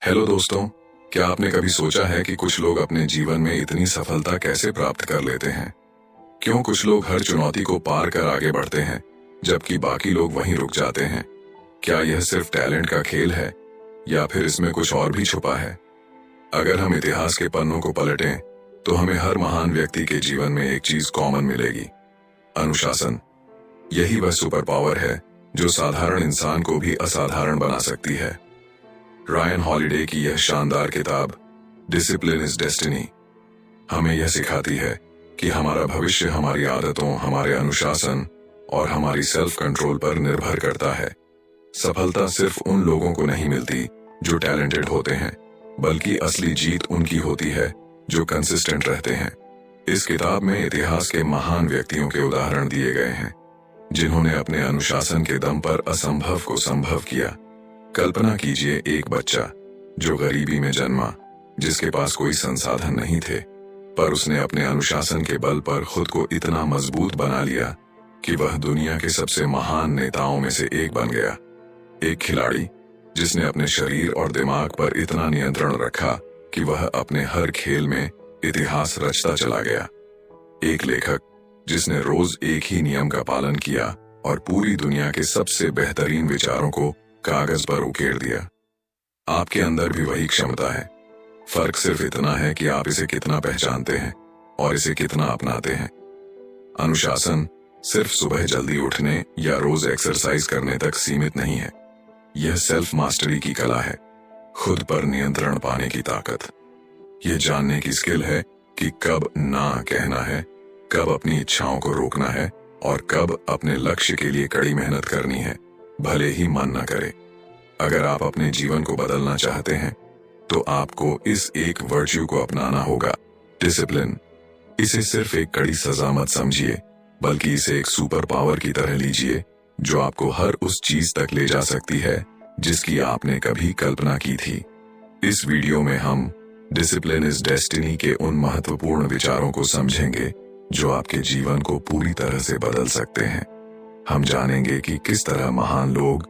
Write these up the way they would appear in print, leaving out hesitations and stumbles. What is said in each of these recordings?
Hello दोस्तों, क्या आपने कभी सोचा है कि कुछ लोग अपने जीवन में इतनी सफलता कैसे प्राप्त कर लेते हैं? क्यों कुछ लोग हर चुनौती को पार कर आगे बढ़ते हैं, जबकि बाकी लोग वहीं रुक जाते हैं? क्या यह सिर्फ टैलेंट का खेल है या फिर इसमें कुछ और भी छुपा है? अगर हम इतिहास के पन्नों को पलटें, तो हमें हर महान व्यक्ति के जीवन में एक चीज कॉमन मिलेगी: अनुशासन। यही वह सुपर पावर है जो साधारण इंसान को भी असाधारण बना सकती है। रायन हॉलिडे की यह शानदार किताब डिसिप्लिन इज डेस्टिनी हमें यह सिखाती है कि हमारा भविष्य हमारी आदतों, हमारे अनुशासन और हमारी सेल्फ कंट्रोल पर निर्भर करता है। सफलता सिर्फ उन लोगों को नहीं मिलती जो टैलेंटेड होते हैं, बल्कि असली जीत उनकी होती है जो कंसिस्टेंट रहते हैं। इस किताब में इतिहास के महान व्यक्तियों के उदाहरण दिए गए हैं, जिन्होंने अपने अनुशासन के दम पर असंभव को संभव किया। कल्पना कीजिए, एक बच्चा जो गरीबी में जन्मा, जिसके पास कोई संसाधन नहीं थे, पर उसने अपने अनुशासन के बल पर खुद को इतना मजबूत बना लिया कि वह दुनिया के सबसे महान नेताओं में से एक बन गया। एक खिलाड़ी जिसने अपने शरीर और दिमाग पर इतना नियंत्रण रखा कि वह अपने हर खेल में इतिहास रचता चला गया। एक लेखक जिसने रोज एक ही नियम का पालन किया और पूरी दुनिया के सबसे बेहतरीन विचारों को कागज पर उकेर दिया। आपके अंदर भी वही क्षमता है। फर्क सिर्फ इतना है कि आप इसे कितना पहचानते हैं और इसे कितना अपनाते हैं। अनुशासन सिर्फ सुबह जल्दी उठने या रोज एक्सरसाइज करने तक सीमित नहीं है। यह सेल्फ मास्टरी की कला है, खुद पर नियंत्रण पाने की ताकत। यह जानने की स्किल है कि कब ना कहना है, कब अपनी इच्छाओं को रोकना है और कब अपने लक्ष्य के लिए कड़ी मेहनत करनी है, भले ही मन न करे। अगर आप अपने जीवन को बदलना चाहते हैं, तो आपको इस एक वर्च्यू को अपनाना होगा: डिसिप्लिन। इसे सिर्फ एक कड़ी सजा मत समझिए, बल्कि इसे एक सुपर पावर की तरह लीजिए, जो आपको हर उस चीज तक ले जा सकती है जिसकी आपने कभी कल्पना की थी। इस वीडियो में हम डिसिप्लिन इज डेस्टिनी के उन महत्वपूर्ण विचारों को समझेंगे जो आपके जीवन को पूरी तरह से बदल सकते हैं। हम जानेंगे कि किस तरह महान लोग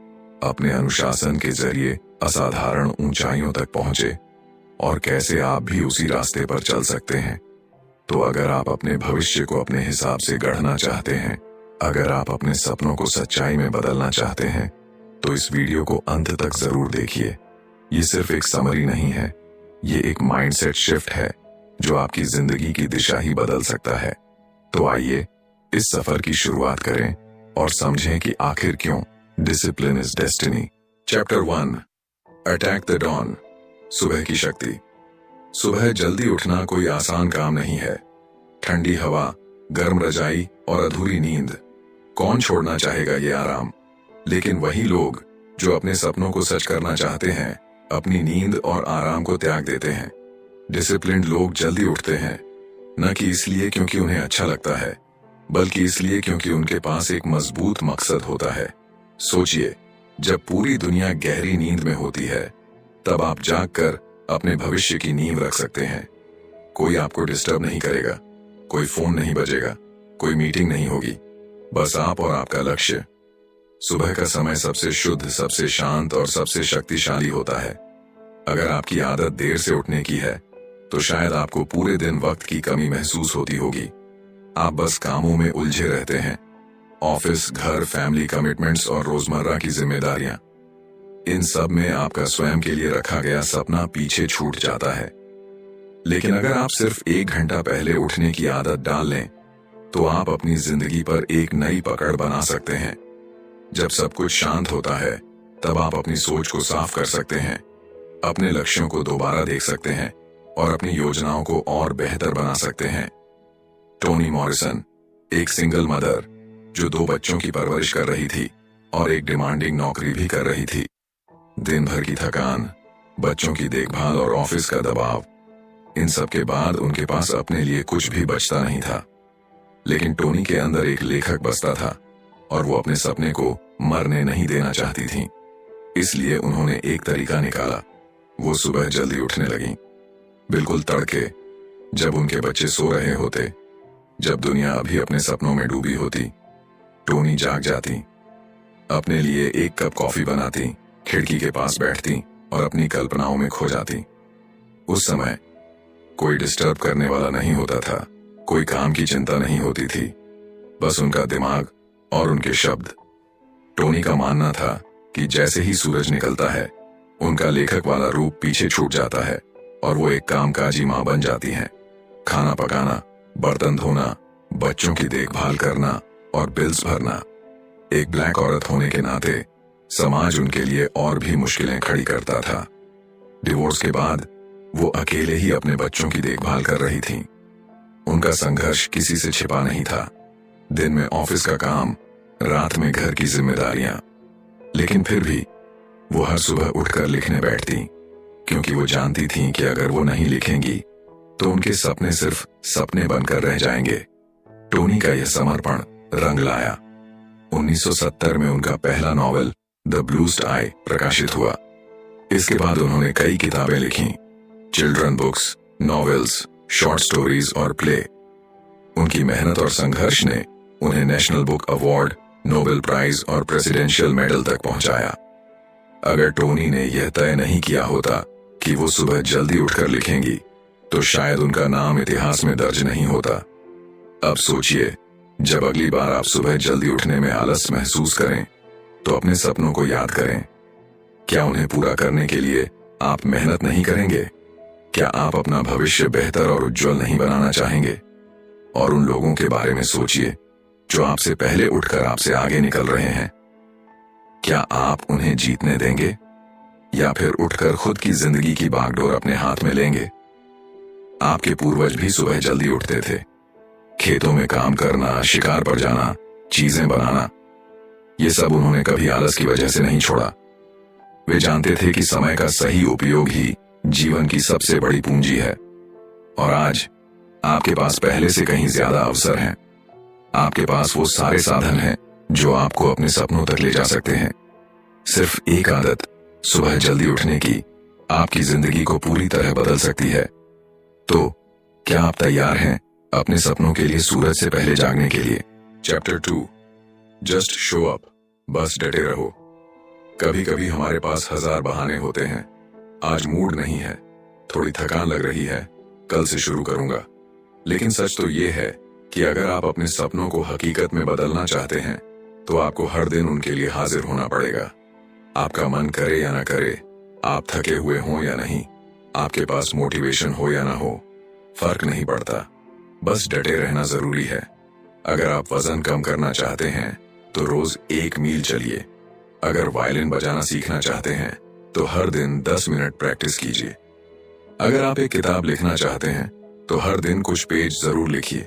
अपने अनुशासन के जरिए असाधारण ऊंचाइयों तक पहुंचे और कैसे आप भी उसी रास्ते पर चल सकते हैं। तो अगर आप अपने भविष्य को अपने हिसाब से गढ़ना चाहते हैं, अगर आप अपने सपनों को सच्चाई में बदलना चाहते हैं, तो इस वीडियो को अंत तक जरूर देखिए। ये सिर्फ एक समरी नहीं है, ये एक माइंडसेट शिफ्ट है जो आपकी जिंदगी की दिशा ही बदल सकता है। तो आइए इस सफर की शुरुआत करें और समझें कि आखिर क्यों discipline is destiny. Chapter 1, attack the dawn. सुबह की शक्ति। सुबह जल्दी उठना कोई आसान काम नहीं है। ठंडी हवा, गर्म रजाई और अधूरी नींद, कौन छोड़ना चाहेगा ये आराम? लेकिन वही लोग जो अपने सपनों को सच करना चाहते हैं, अपनी नींद और आराम को त्याग देते हैं। डिसिप्लिन्ड लोग जल्दी उठते हैं, न कि इसलिए क्योंकि उन्हें अच्छा लगता है, बल्कि इसलिए क्योंकि उनके पास एक मजबूत मकसद होता है। सोचिए, जब पूरी दुनिया गहरी नींद में होती है, तब आप जागकर अपने भविष्य की नींव रख सकते हैं। कोई आपको डिस्टर्ब नहीं करेगा, कोई फोन नहीं बजेगा, कोई मीटिंग नहीं होगी, बस आप और आपका लक्ष्य। सुबह का समय सबसे शुद्ध, सबसे शांत और सबसे शक्तिशाली होता है। अगर आपकी आदत देर से उठने की है, तो शायद आपको पूरे दिन वक्त की कमी महसूस होती होगी। आप बस कामों में उलझे रहते हैं, ऑफिस, घर, फैमिली कमिटमेंट्स और रोजमर्रा की जिम्मेदारियां। इन सब में आपका स्वयं के लिए रखा गया सपना पीछे छूट जाता है। लेकिन अगर आप सिर्फ 1 घंटा पहले उठने की आदत डाल लें, तो आप अपनी जिंदगी पर एक नई पकड़ बना सकते हैं। जब सब कुछ शांत होता है, तब आप अपनी सोच को साफ कर सकते हैं, अपने लक्ष्यों को दोबारा देख सकते हैं और अपनी योजनाओं को और बेहतर बना सकते हैं। टोनी मॉरिसन, एक सिंगल मदर जो 2 बच्चों की परवरिश कर रही थी और एक डिमांडिंग नौकरी भी कर रही थी। दिन भर की थकान, बच्चों की देखभाल और ऑफिस का दबाव, इन सब के बाद उनके पास अपने लिए कुछ भी बचता नहीं था। लेकिन टोनी के अंदर एक लेखक बसता था और वो अपने सपने को मरने नहीं देना चाहती थी। इसलिए उन्होंने एक तरीका निकाला। वो सुबह जल्दी उठने लगी, बिल्कुल तड़के, जब उनके बच्चे सो रहे होते, जब दुनिया अभी अपने सपनों में डूबी होती। टोनी जाग जाती, अपने लिए 1 कप कॉफी बनाती, खिड़की के पास बैठती और अपनी कल्पनाओं में खो जाती। उस समय कोई डिस्टर्ब करने वाला नहीं होता था, कोई काम की चिंता नहीं होती थी, बस उनका दिमाग और उनके शब्द। टोनी का मानना था कि जैसे ही सूरज निकलता है, उनका लेखक वाला रूप पीछे छूट जाता है और वो एक कामकाजी माँ बन जाती हैं। खाना पकाना, बर्तन धोना, बच्चों की देखभाल करना और बिल्स भरना। एक ब्लैक औरत होने के नाते समाज उनके लिए और भी मुश्किलें खड़ी करता था। डिवोर्स के बाद वो अकेले ही अपने बच्चों की देखभाल कर रही थीं। उनका संघर्ष किसी से छिपा नहीं था। दिन में ऑफिस का काम, रात में घर की जिम्मेदारियां। लेकिन फिर भी वो हर सुबह उठकर लिखने बैठती, क्योंकि वो जानती थीं कि अगर वो नहीं लिखेंगी तो उनके सपने सिर्फ सपने बनकर रह जाएंगे। टोनी का यह समर्पण रंग लाया। 1970 में उनका पहला नॉवेल द ब्लू स्काई प्रकाशित हुआ। इसके बाद उन्होंने कई किताबें लिखी, children books, novels, short stories और प्ले। उनकी मेहनत और संघर्ष ने उन्हें national book award, Nobel prize और प्रेसिडेंशियल मेडल तक पहुंचाया। अगर टोनी ने यह तय नहीं किया होता कि वो सुबह जल्दी उठकर लिखेंगी, तो शायद उनका नाम इतिहास में दर्ज नहीं होता। अब सोचिए, जब अगली बार आप सुबह जल्दी उठने में आलस महसूस करें, तो अपने सपनों को याद करें। क्या उन्हें पूरा करने के लिए आप मेहनत नहीं करेंगे? क्या आप अपना भविष्य बेहतर और उज्जवल नहीं बनाना चाहेंगे? और उन लोगों के बारे में सोचिए जो आपसे पहले उठकर आपसे आगे निकल रहे हैं। क्या आप उन्हें जीतने देंगे या फिर उठकर खुद की जिंदगी की बागडोर अपने हाथ में लेंगे? आपके पूर्वज भी सुबह जल्दी उठते थे। खेतों में काम करना, शिकार पर जाना, चीजें बनाना, ये सब उन्होंने कभी आलस की वजह से नहीं छोड़ा। वे जानते थे कि समय का सही उपयोग ही जीवन की सबसे बड़ी पूंजी है। और आज आपके पास पहले से कहीं ज्यादा अवसर हैं। आपके पास वो सारे साधन हैं जो आपको अपने सपनों तक ले जा सकते हैं। सिर्फ एक आदत, सुबह जल्दी उठने की, आपकी जिंदगी को पूरी तरह बदल सकती है। तो क्या आप तैयार हैं अपने सपनों के लिए सूरज से पहले जागने के लिए? Chapter 2, just show up. बस डटे रहो। कभी कभी हमारे पास 1000 बहाने होते हैं। आज मूड नहीं है, थोड़ी थकान लग रही है, कल से शुरू करूंगा। लेकिन सच तो ये है कि अगर आप अपने सपनों को हकीकत में बदलना चाहते हैं, तो आपको हर दिन उनके लिए हाजिर होना पड़ेगा। आपका मन करे या ना करे, आप थके हुए हों या नहीं, आपके पास मोटिवेशन हो या ना हो, फर्क नहीं पड़ता। बस डटे रहना जरूरी है। अगर आप वजन कम करना चाहते हैं तो रोज 1 मील चलिए। अगर वायलिन बजाना सीखना चाहते हैं तो हर दिन 10 मिनट प्रैक्टिस कीजिए। अगर आप एक किताब लिखना चाहते हैं तो हर दिन कुछ पेज जरूर लिखिए।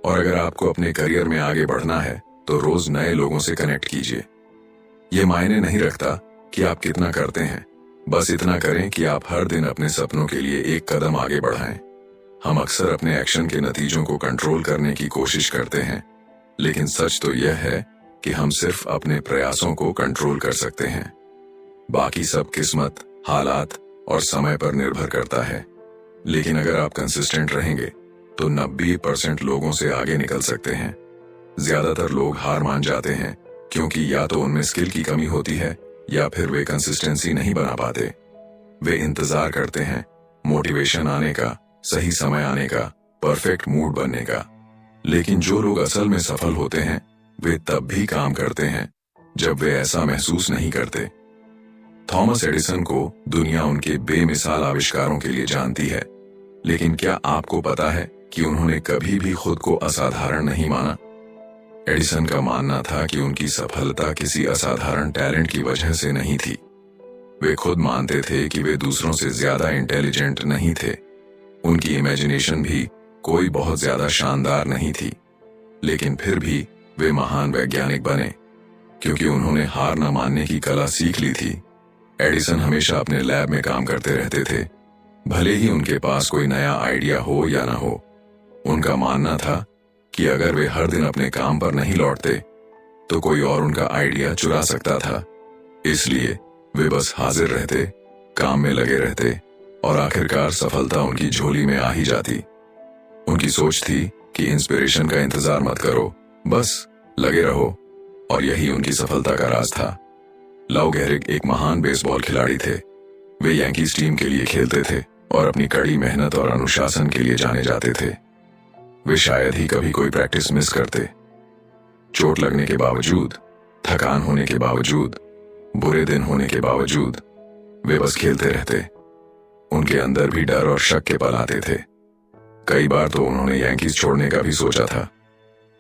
और अगर आपको अपने करियर में आगे बढ़ना है तो रोज नए लोगों से कनेक्ट कीजिए। ये मायने नहीं रखता कि आप कितना करते हैं, बस इतना करें कि आप हर दिन अपने सपनों के लिए एक कदम आगे बढ़ाएं। हम अक्सर अपने एक्शन के नतीजों को कंट्रोल करने की कोशिश करते हैं, लेकिन सच तो यह है कि हम सिर्फ अपने प्रयासों को कंट्रोल कर सकते हैं। बाकी सब किस्मत, हालात और समय पर निर्भर करता है। लेकिन अगर आप कंसिस्टेंट रहेंगे तो 90% लोगों से आगे निकल सकते हैं। ज्यादातर लोग हार मान जाते हैं क्योंकि या तो उनमें स्किल की कमी होती है या फिर वे कंसिस्टेंसी नहीं बना पाते। वे इंतजार करते हैं मोटिवेशन आने का, सही समय आने का, परफेक्ट मूड बनने का। लेकिन जो लोग असल में सफल होते हैं वे तब भी काम करते हैं जब वे ऐसा महसूस नहीं करते। थॉमस एडिसन को दुनिया उनके बेमिसाल आविष्कारों के लिए जानती है, लेकिन क्या आपको पता है कि उन्होंने कभी भी खुद को असाधारण नहीं माना? एडिसन का मानना था कि उनकी सफलता किसी असाधारण टैलेंट की वजह से नहीं थी। वे खुद मानते थे कि वे दूसरों से ज्यादा इंटेलिजेंट नहीं थे। उनकी इमेजिनेशन भी कोई बहुत ज्यादा शानदार नहीं थी, लेकिन फिर भी वे महान वैज्ञानिक बने क्योंकि उन्होंने हार न मानने की कला सीख ली थी। एडिसन हमेशा अपने लैब में काम करते रहते थे, भले ही उनके पास कोई नया आइडिया हो या ना हो। उनका मानना था कि अगर वे हर दिन अपने काम पर नहीं लौटते तो कोई और उनका आइडिया चुरा सकता था। इसलिए वे बस हाजिर रहते, काम में लगे रहते और आखिरकार सफलता उनकी झोली में आ ही जाती। उनकी सोच थी कि इंस्पिरेशन का इंतजार मत करो, बस लगे रहो, और यही उनकी सफलता का राज था। लव गेहरिग एक महान बेसबॉल खिलाड़ी थे। वे यांकीज टीम के लिए खेलते थे और अपनी कड़ी मेहनत और अनुशासन के लिए जाने जाते थे। वे शायद ही कभी कोई प्रैक्टिस मिस करते। चोट लगने के बावजूद, थकान होने के बावजूद, बुरे दिन होने के बावजूद वे बस खेलते रहते। उनके अंदर भी डर और शक के पल आते थे। कई बार तो उन्होंने यांकीज छोड़ने का भी सोचा था,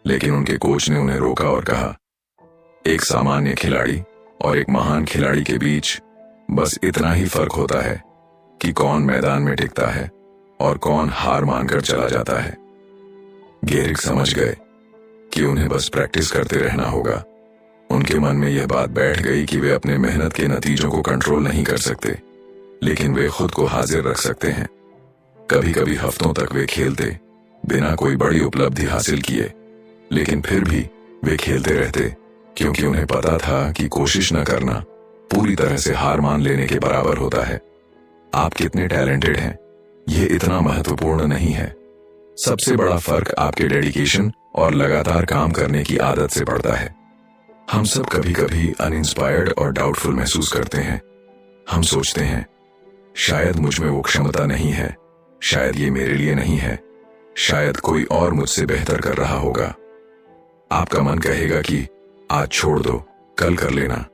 लेकिन उनके कोच ने उन्हें रोका और कहा, एक सामान्य खिलाड़ी और एक महान खिलाड़ी के बीच बस इतना ही फर्क होता है कि कौन मैदान में टिकता है और कौन हार मानकर चला जाता है। गेरिक समझ गए कि उन्हें बस प्रैक्टिस करते रहना होगा। उनके मन में यह बात बैठ गई कि वे अपने मेहनत के नतीजों को कंट्रोल नहीं कर सकते, लेकिन वे खुद को हाजिर रख सकते हैं। कभी कभी हफ्तों तक वे खेलते बिना कोई बड़ी उपलब्धि हासिल किए, लेकिन फिर भी वे खेलते रहते, क्योंकि उन्हें पता था कि कोशिश न करना पूरी तरह से हार मान लेने के बराबर होता है। आप कितने टैलेंटेड हैं, यह इतना महत्वपूर्ण नहीं है। सबसे बड़ा फर्क आपके डेडिकेशन और लगातार काम करने की आदत से पड़ता है। हम सब कभी कभी अनइंस्पायर्ड और डाउटफुल महसूस करते हैं। हम सोचते हैं, शायद मुझ में वो क्षमता नहीं है, शायद ये मेरे लिए नहीं है, शायद कोई और मुझसे बेहतर कर रहा होगा। आपका मन कहेगा कि आज छोड़ दो, कल कर लेना,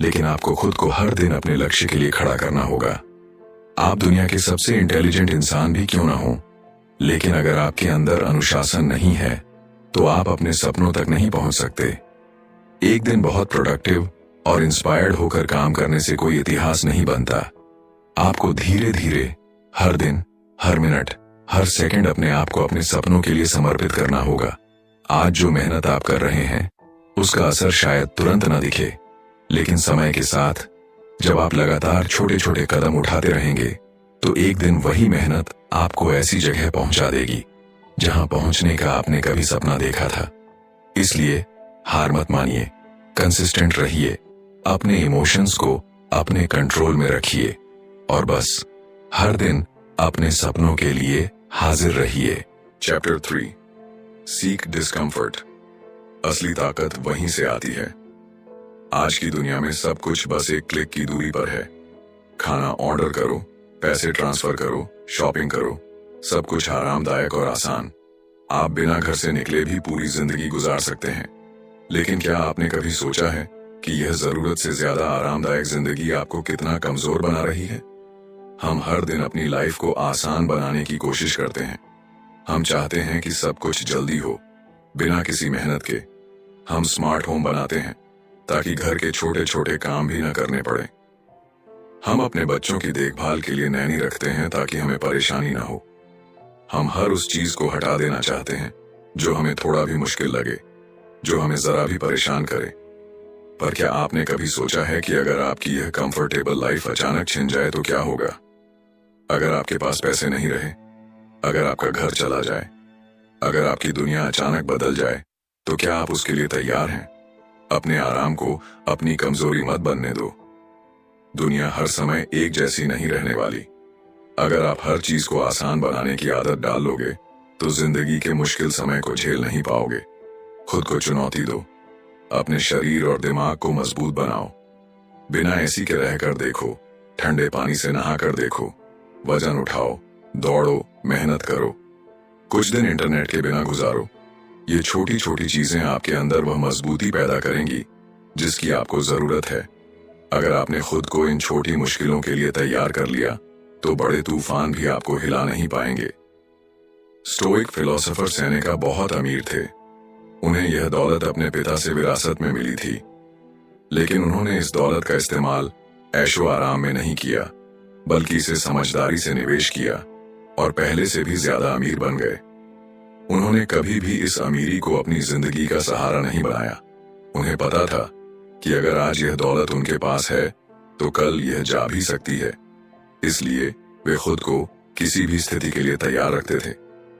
लेकिन आपको खुद को हर दिन अपने लक्ष्य के लिए खड़ा करना होगा। आप दुनिया के सबसे इंटेलिजेंट इंसान भी क्यों ना हो, लेकिन अगर आपके अंदर अनुशासन नहीं है तो आप अपने सपनों तक नहीं पहुंच सकते। एक दिन बहुत प्रोडक्टिव और इंस्पायर्ड होकर काम करने से कोई इतिहास नहीं बनता। आपको धीरे धीरे हर दिन, हर मिनट, हर सेकंड अपने आप को अपने सपनों के लिए समर्पित करना होगा। आज जो मेहनत आप कर रहे हैं उसका असर शायद तुरंत न दिखे, लेकिन समय के साथ जब आप लगातार छोटे छोटे कदम उठाते रहेंगे तो एक दिन वही मेहनत आपको ऐसी जगह पहुंचा देगी जहां पहुंचने का आपने कभी सपना देखा था। इसलिए हार मत मानिए, कंसिस्टेंट रहिए, अपने इमोशंस को अपने कंट्रोल में रखिए और बस हर दिन अपने सपनों के लिए हाजिर रहिए। Chapter 3, seek discomfort. असली ताकत वहीं से आती है। आज की दुनिया में सब कुछ बस एक क्लिक की दूरी पर है। खाना ऑर्डर करो, पैसे ट्रांसफर करो, शॉपिंग करो, सब कुछ आरामदायक और आसान। आप बिना घर से निकले भी पूरी जिंदगी गुजार सकते हैं। लेकिन क्या आपने कभी सोचा है कि यह जरूरत से ज्यादा आरामदायक जिंदगी आपको कितना कमजोर बना रही है? हम हर दिन अपनी लाइफ को आसान बनाने की कोशिश करते हैं। हम चाहते हैं कि सब कुछ जल्दी हो, बिना किसी मेहनत के। हम स्मार्ट होम बनाते हैं ताकि घर के छोटे छोटे काम भी न करने पड़े। हम अपने बच्चों की देखभाल के लिए नैनी रखते हैं ताकि हमें परेशानी ना हो। हम हर उस चीज को हटा देना चाहते हैं जो हमें थोड़ा भी मुश्किल लगे, जो हमें जरा भी परेशान करे। पर क्या आपने कभी सोचा है कि अगर आपकी यह कंफर्टेबल लाइफ अचानक छिन जाए तो क्या होगा? अगर आपके पास पैसे नहीं रहे, अगर आपका घर चला जाए, अगर आपकी दुनिया अचानक बदल जाए, तो क्या आप उसके लिए तैयार हैं? अपने आराम को अपनी कमजोरी मत बनने दो। दुनिया हर समय एक जैसी नहीं रहने वाली। अगर आप हर चीज को आसान बनाने की आदत डाल लोगे तो जिंदगी के मुश्किल समय को झेल नहीं पाओगे। खुद को चुनौती दो, अपने शरीर और दिमाग को मजबूत बनाओ। बिना एसी के रहकर देखो, ठंडे पानी से नहाकर देखो, वजन उठाओ, दौड़ो, मेहनत करो, कुछ दिन इंटरनेट के बिना गुजारो। ये छोटी छोटी चीजें आपके अंदर वह मजबूती पैदा करेंगी जिसकी आपको जरूरत है। अगर आपने खुद को इन छोटी मुश्किलों के लिए तैयार कर लिया तो बड़े तूफान भी आपको हिला नहीं पाएंगे। स्टोइक फिलोसोफर सेनेका बहुत अमीर थे। उन्हें यह दौलत अपने पिता से विरासत में मिली थी, लेकिन उन्होंने इस दौलत का इस्तेमाल ऐशो आराम में नहीं किया, बल्कि इसे समझदारी से निवेश किया और पहले से भी ज्यादा अमीर बन गए। उन्होंने कभी भी इस अमीरी को अपनी जिंदगी का सहारा नहीं बनाया। उन्हें पता था कि अगर आज यह दौलत उनके पास है तो कल यह जा भी सकती है। इसलिए वे खुद को किसी भी स्थिति के लिए तैयार रखते थे।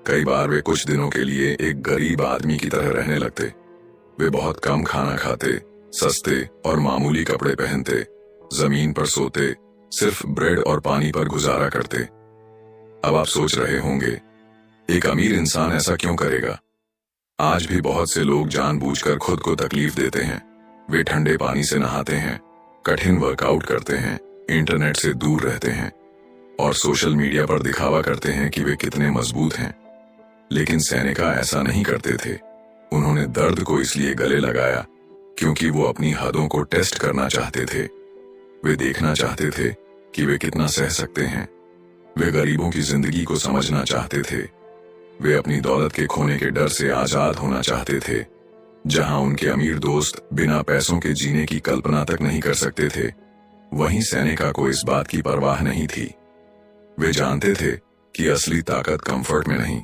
कई बार वे कुछ दिनों के लिए एक गरीब आदमी की तरह रहने लगते। वे बहुत कम खाना खाते, सस्ते और मामूली कपड़े पहनते, जमीन पर सोते, सिर्फ ब्रेड और पानी पर गुजारा करते। अब आप सोच रहे होंगे, एक अमीर इंसान ऐसा क्यों करेगा? आज भी बहुत से लोग जानबूझकर खुद को तकलीफ देते हैं। वे ठंडे पानी से नहाते हैं, कठिन वर्कआउट करते हैं, इंटरनेट से दूर रहते हैं और सोशल मीडिया पर दिखावा करते हैं कि वे कितने मजबूत हैं। लेकिन सेनेका ऐसा नहीं करते थे। उन्होंने दर्द को इसलिए गले लगाया क्योंकि वो अपनी हदों को टेस्ट करना चाहते थे। वे देखना चाहते थे कि वे कितना सह सकते हैं। वे गरीबों की जिंदगी को समझना चाहते थे। वे अपनी दौलत के खोने के डर से आजाद होना चाहते थे। जहां उनके अमीर दोस्त बिना पैसों के जीने की कल्पना तक नहीं कर सकते थे, वहीं सेनेका को इस बात की परवाह नहीं थी। वे जानते थे कि असली ताकत कंफर्ट में नहीं,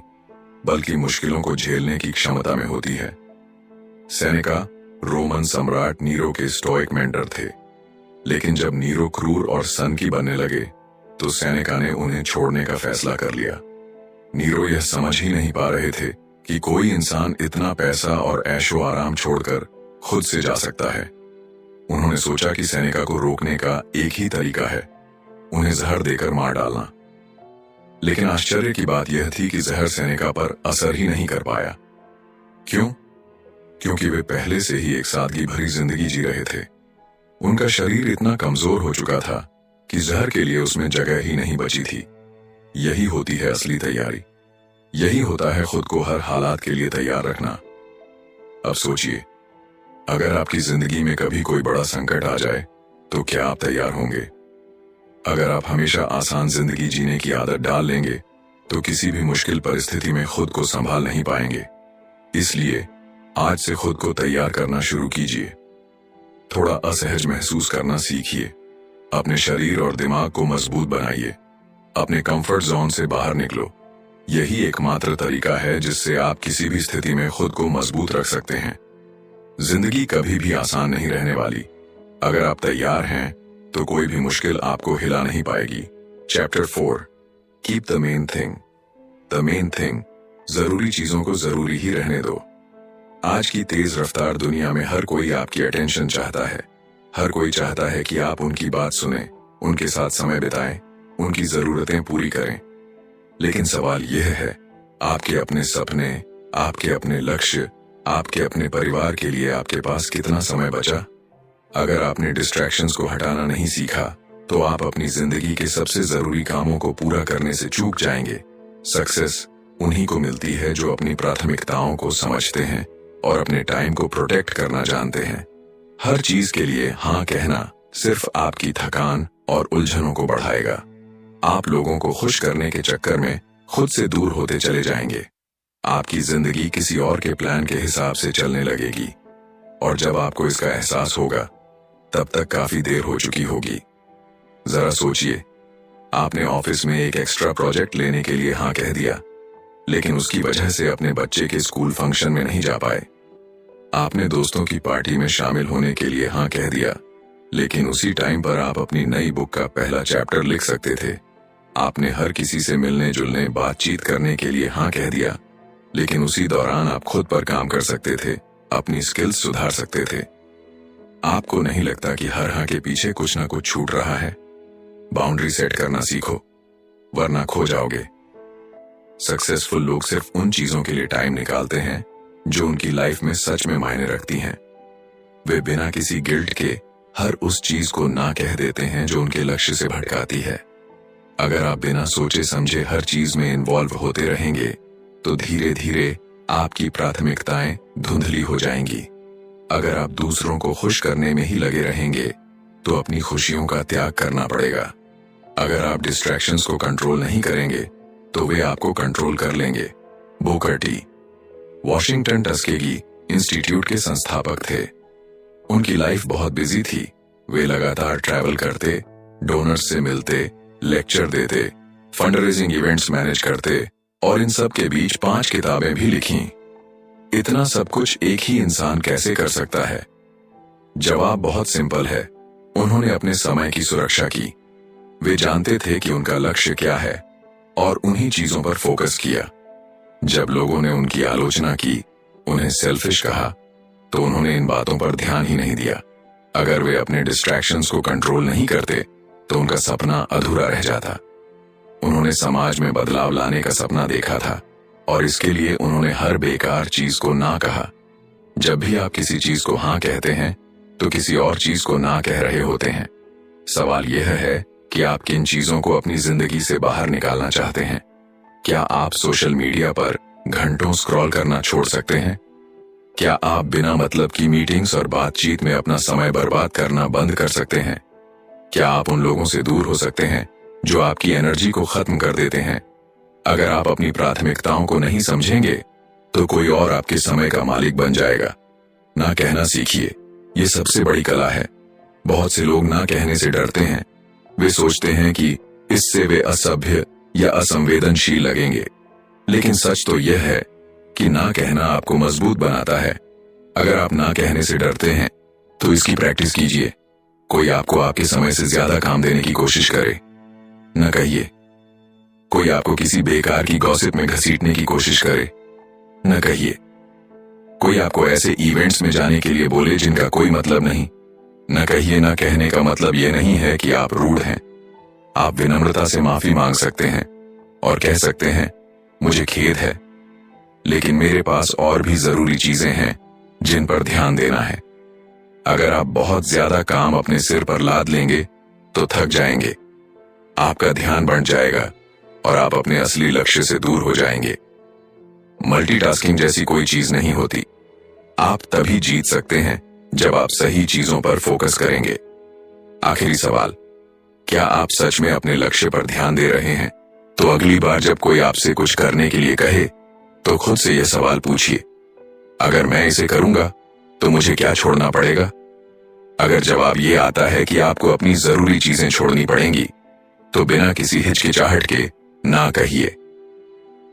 बल्कि मुश्किलों को झेलने की क्षमता में होती है। सेनेका रोमन सम्राट नीरो के स्टोइक मेंटर थे, लेकिन जब नीरो क्रूर और सनकी बनने लगे तो सेनेका ने उन्हें छोड़ने का फैसला कर लिया। नीरो यह समझ ही नहीं पा रहे थे कि कोई इंसान इतना पैसा और ऐशो आराम छोड़कर खुद से जा सकता है। उन्होंने सोचा कि सेनेका को रोकने का एक ही तरीका है, उन्हें जहर देकर मार डालना। लेकिन आश्चर्य की बात यह थी कि जहर सेनेका पर असर ही नहीं कर पाया। क्यों? क्योंकि वे पहले से ही एक सादगी भरी जिंदगी जी रहे थे। उनका शरीर इतना कमजोर हो चुका था कि जहर के लिए उसमें जगह ही नहीं बची थी। यही होती है असली तैयारी। यही होता है खुद को हर हालात के लिए तैयार रखना। अब सोचिए, अगर आपकी जिंदगी में कभी कोई बड़ा संकट आ जाए तो क्या आप तैयार होंगे? अगर आप हमेशा आसान जिंदगी जीने की आदत डाल लेंगे तो किसी भी मुश्किल परिस्थिति में खुद को संभाल नहीं पाएंगे। इसलिए आज से खुद को तैयार करना शुरू कीजिए। थोड़ा असहज महसूस करना सीखिए। अपने शरीर और दिमाग को मजबूत बनाइए। अपने कंफर्ट जोन से बाहर निकलो। यही एकमात्र तरीका है जिससे आप किसी भी स्थिति में खुद को मजबूत रख सकते हैं। जिंदगी कभी भी आसान नहीं रहने वाली। अगर आप तैयार हैं तो कोई भी मुश्किल आपको हिला नहीं पाएगी। Chapter 4, keep the main thing. The main thing, जरूरी चीजों को जरूरी ही रहने दो। आज की तेज रफ्तार दुनिया में हर कोई आपकी अटेंशन चाहता है। हर कोई चाहता है कि आप उनकी बात सुने, उनके साथ समय बिताएं, उनकी जरूरतें पूरी करें। लेकिन सवाल यह है, आपके अपने सपने, आपके अपने लक्ष्य, आपके अपने परिवार के लिए आपके पास कितना समय बचा? अगर आपने डिस्ट्रैक्शंस को हटाना नहीं सीखा तो आप अपनी जिंदगी के सबसे जरूरी कामों को पूरा करने से चूक जाएंगे। सक्सेस उन्हीं को मिलती है जो अपनी प्राथमिकताओं को समझते हैं और अपने टाइम को प्रोटेक्ट करना जानते हैं। हर चीज के लिए हाँ कहना सिर्फ आपकी थकान और उलझनों को बढ़ाएगा। आप लोगों को खुश करने के चक्कर में खुद से दूर होते चले जाएंगे। आपकी जिंदगी किसी और के प्लान के हिसाब से चलने लगेगी और जब आपको इसका एहसास होगा तब तक काफी देर हो चुकी होगी। जरा सोचिए, आपने ऑफिस में एक एक्स्ट्रा प्रोजेक्ट लेने के लिए हाँ कह दिया, लेकिन उसकी वजह से अपने बच्चे के स्कूल फंक्शन में नहीं जा पाए। आपने दोस्तों की पार्टी में शामिल होने के लिए हाँ कह दिया, लेकिन उसी टाइम पर आप अपनी नई बुक का पहला चैप्टर लिख सकते थे। आपने हर किसी से मिलने जुलने, बातचीत करने के लिए हाँ कह दिया, लेकिन उसी दौरान आप खुद पर काम कर सकते थे, अपनी स्किल्स सुधार सकते थे। आपको नहीं लगता कि हर हाँ के पीछे कुछ ना कुछ छूट रहा है? बाउंड्री सेट करना सीखो, वरना खो जाओगे। सक्सेसफुल लोग सिर्फ उन चीजों के लिए टाइम निकालते हैं जो उनकी लाइफ में सच में मायने रखती हैं। वे बिना किसी गिल्ट के हर उस चीज को ना कह देते हैं जो उनके लक्ष्य से भटकाती है। अगर आप बिना सोचे समझे हर चीज में इन्वॉल्व होते रहेंगे तो धीरे धीरे आपकी प्राथमिकताएं धुंधली हो जाएंगी। अगर आप दूसरों को खुश करने में ही लगे रहेंगे तो अपनी खुशियों का त्याग करना पड़ेगा। अगर आप डिस्ट्रैक्शंस को कंट्रोल नहीं करेंगे तो वे आपको कंट्रोल कर लेंगे। Booker T Washington Tuskegee institute के संस्थापक थे। उनकी लाइफ बहुत बिजी थी। वे लगातार ट्रैवल करते, डोनर्स से मिलते, लेक्चर देते, फंडरेजिंग इवेंट्स मैनेज करते और इन सब के बीच 5 किताबें भी लिखीं। इतना सब कुछ एक ही इंसान कैसे कर सकता है? जवाब बहुत सिंपल है, उन्होंने अपने समय की सुरक्षा की। वे जानते थे कि उनका लक्ष्य क्या है और उन्हीं चीजों पर फोकस किया। जब लोगों ने उनकी आलोचना की, उन्हें सेल्फिश कहा, तो उन्होंने इन बातों पर ध्यान ही नहीं दिया। अगर वे अपने डिस्ट्रैक्शंस को कंट्रोल नहीं करते तो उनका सपना अधूरा रह जाता। उन्होंने समाज में बदलाव लाने का सपना देखा था और इसके लिए उन्होंने हर बेकार चीज को ना कहा। जब भी आप किसी चीज को हाँ कहते हैं तो किसी और चीज को ना कह रहे होते हैं। सवाल यह है कि आप किन चीजों को अपनी जिंदगी से बाहर निकालना चाहते हैं। क्या आप सोशल मीडिया पर घंटों स्क्रॉल करना छोड़ सकते हैं? क्या आप बिना मतलब की मीटिंग्स और बातचीत में अपना समय बर्बाद करना बंद कर सकते हैं? क्या आप उन लोगों से दूर हो सकते हैं जो आपकी एनर्जी को खत्म कर देते हैं? अगर आप अपनी प्राथमिकताओं को नहीं समझेंगे तो कोई और आपके समय का मालिक बन जाएगा। ना कहना सीखिए, ये सबसे बड़ी कला है। बहुत से लोग ना कहने से डरते हैं। वे सोचते हैं कि इससे वे असभ्य या असंवेदनशील लगेंगे, लेकिन सच तो यह है कि ना कहना आपको मजबूत बनाता है। अगर आप ना कहने से डरते हैं तो इसकी प्रैक्टिस कीजिए। कोई आपको आपके समय से ज्यादा काम देने की कोशिश करे, न कहिए। कोई आपको किसी बेकार की गॉसिप में घसीटने की कोशिश करे, न कहिए। कोई आपको ऐसे इवेंट्स में जाने के लिए बोले जिनका कोई मतलब नहीं, न कहिए। न कहने का मतलब ये नहीं है कि आप रूड हैं। आप विनम्रता से माफी मांग सकते हैं और कह सकते हैं, मुझे खेद है, लेकिन मेरे पास और भी जरूरी चीजें हैं जिन पर ध्यान देना है। अगर आप बहुत ज्यादा काम अपने सिर पर लाद लेंगे तो थक जाएंगे, आपका ध्यान बढ़ जाएगा और आप अपने असली लक्ष्य से दूर हो जाएंगे। मल्टीटास्किंग जैसी कोई चीज नहीं होती। आप तभी जीत सकते हैं जब आप सही चीजों पर फोकस करेंगे। आखिरी सवाल, क्या आप सच में अपने लक्ष्य पर ध्यान दे रहे हैं? तो अगली बार जब कोई आपसे कुछ करने के लिए कहे तो खुद से यह सवाल पूछिए, अगर मैं इसे करूंगा तो मुझे क्या छोड़ना पड़ेगा? अगर जवाब ये आता है कि आपको अपनी जरूरी चीजें छोड़नी पड़ेंगी तो बिना किसी हिचकिचाहट के ना कहिए।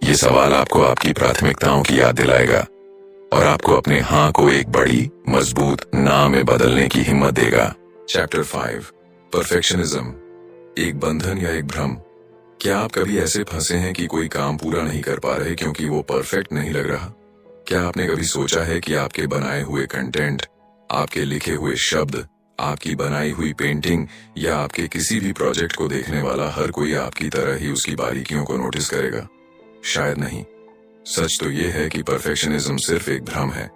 ये सवाल आपको आपकी प्राथमिकताओं की याद दिलाएगा और आपको अपने हाँ को एक बड़ी मजबूत ना में बदलने की हिम्मत देगा। चैप्टर 5, परफेक्शनिज्म, एक बंधन या एक भ्रम। क्या आप कभी ऐसे फंसे हैं कि कोई काम पूरा नहीं कर पा रहे क्योंकि वो परफेक्ट नहीं लग रहा? क्या आपने कभी सोचा है कि आपके बनाए हुए कंटेंट, आपके लिखे हुए शब्द, आपकी बनाई हुई पेंटिंग या आपके किसी भी प्रोजेक्ट को देखने वाला हर कोई आपकी तरह ही उसकी बारीकियों को नोटिस करेगा? शायद नहीं। सच तो यह है कि परफेक्शनिज्म सिर्फ एक भ्रम है,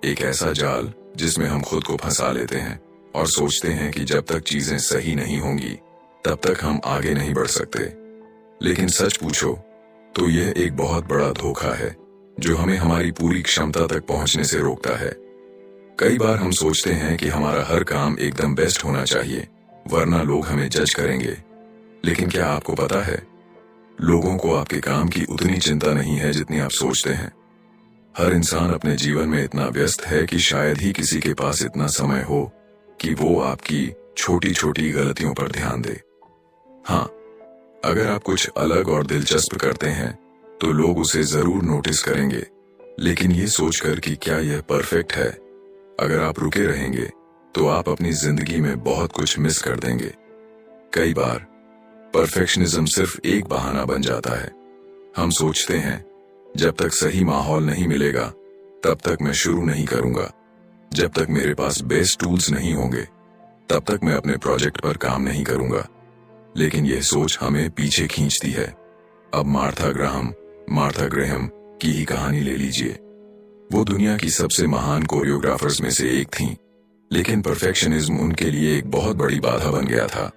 एक ऐसा जाल जिसमें हम खुद को फंसा लेते हैं और सोचते हैं कि जब तक चीजें सही नहीं होंगी तब तक हम आगे नहीं बढ़ सकते। लेकिन सच पूछो तो यह एक बहुत बड़ा धोखा है जो हमें हमारी पूरी क्षमता तक पहुंचने से रोकता है। कई बार हम सोचते हैं कि हमारा हर काम एकदम बेस्ट होना चाहिए, वरना लोग हमें जज करेंगे। लेकिन क्या आपको पता है, लोगों को आपके काम की उतनी चिंता नहीं है जितनी आप सोचते हैं। हर इंसान अपने जीवन में इतना व्यस्त है कि शायद ही किसी के पास इतना समय हो कि वो आपकी छोटी छोटी गलतियों पर ध्यान दे। हाँ, अगर आप कुछ अलग और दिलचस्प करते हैं तो लोग उसे जरूर नोटिस करेंगे, लेकिन ये सोचकर कि क्या यह परफेक्ट है, अगर आप रुके रहेंगे तो आप अपनी जिंदगी में बहुत कुछ मिस कर देंगे। कई बार परफेक्शनिज्म सिर्फ एक बहाना बन जाता है। हम सोचते हैं, जब तक सही माहौल नहीं मिलेगा तब तक मैं शुरू नहीं करूंगा, जब तक मेरे पास बेस्ट टूल्स नहीं होंगे तब तक मैं अपने प्रोजेक्ट पर काम नहीं करूंगा। लेकिन यह सोच हमें पीछे खींचती है। अब मार्था ग्रेहम की ही कहानी ले लीजिए। वो दुनिया की सबसे महान कोरियोग्राफर्स में से एक थीं, लेकिन परफेक्शनिज्म उनके लिए एक बहुत बड़ी बाधा बन गया था।